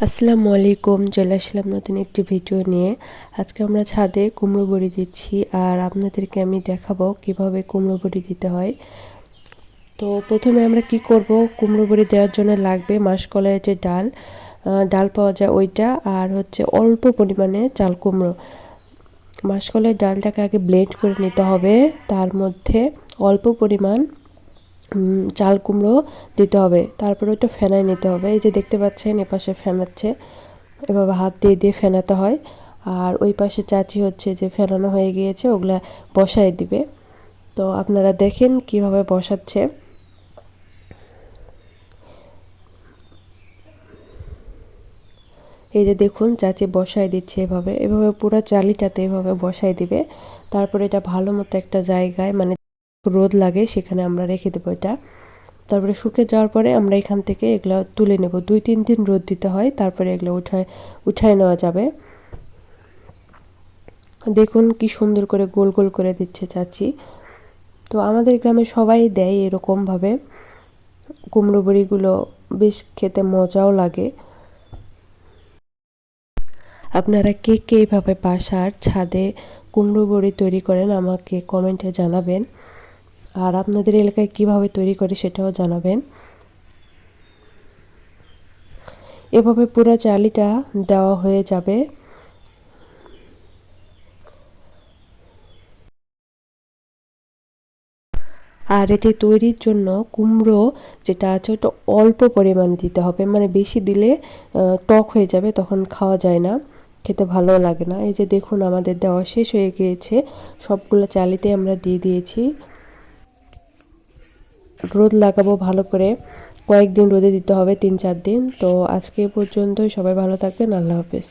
আসসালামু আলাইকুম, চলে আসলাম নতুন একটি ভিডিও নিয়ে। আজকে আমরা ছাদে কুমড়ো বড়ি দিচ্ছি আর আপনাদেরকে আমি দেখাবো কিভাবে কুমড়ো বড়ি দিতে হয়। তো প্রথমে আমরা কি করব, কুমড়ো বড়ি দেওয়ার জন্য লাগবে মাসকলাইয়ের যে ডাল পাওয়া যায় ওইটা, আর হচ্ছে অল্প পরিমাণে চাল কুমড়ো। মাসকলাইয়ের ডালটাকে আগে ব্লেন্ড করে নিতে হবে, তার মধ্যে অল্প পরিমাণ চাল কুমড়ো দিতে হবে, তারপরে ওইটা ফেনায় নিতে হবে। এই যে দেখতে পাচ্ছেন এপাশে ফেনাচ্ছে, এভাবে হাত দিয়ে দিয়ে ফেনাতে হয়। আর ওই পাশে চাচি হচ্ছে যে ফেনানো হয়ে গিয়েছে, ওগুলা বসায় দিবে। তো আপনারা দেখেন কিভাবে বসাচ্ছে। এই যে দেখুন চাচি বসায় দিচ্ছে, এভাবে এভাবে পুরো চালিটাতে এভাবে বসায় দিবে। তারপরে এটা ভালো মতো একটা জায়গায়, মানে রোদ লাগে, সেখানে আমরা রেখে দেবো এটা। তারপরে শুকিয়ে যাওয়ার পরে আমরা এখান থেকে এগুলো তুলে নেব। 2-3 দিন রোদ দিতে হয়, তারপরে এগুলো উঠায় নেওয়া যাবে। দেখুন কি সুন্দর করে গোল গোল করে দিচ্ছে চাচি। তো আমাদের গ্রামে সবাই দেয় এরকমভাবে কুমড়ো বড়িগুলো, বেশ খেতে মজাও লাগে। আপনারা কে কে এইভাবে বাসার ছাদে কুমড়ো বড়ি তৈরি করেন আমাকে কমেন্টে জানাবেন, আর আপনাদের এলাকায় কিভাবে তৈরি করে সেটাও জানাবেন। এভাবে পুরো চালিটা দেওয়া হয়ে যাবে। আর এটি তৈরির জন্য কুমড়ো যেটা আছে ওটা অল্প পরিমাণ দিতে হবে, মানে বেশি দিলে টক হয়ে যাবে, তখন খাওয়া যায় না, খেতে ভালো লাগে না। এই যে দেখুন আমাদের দেওয়া শেষ হয়ে গিয়েছে, সবগুলো চালিতে আমরা দিয়ে দিয়েছি। রোদ লাগাবো ভালো করে, কয়েকদিন রোদে দিতে হবে, 3-4 দিন। তো আজকে পর্যন্তই, সবাই ভালো থাকবেন, আল্লাহ হাফেজ।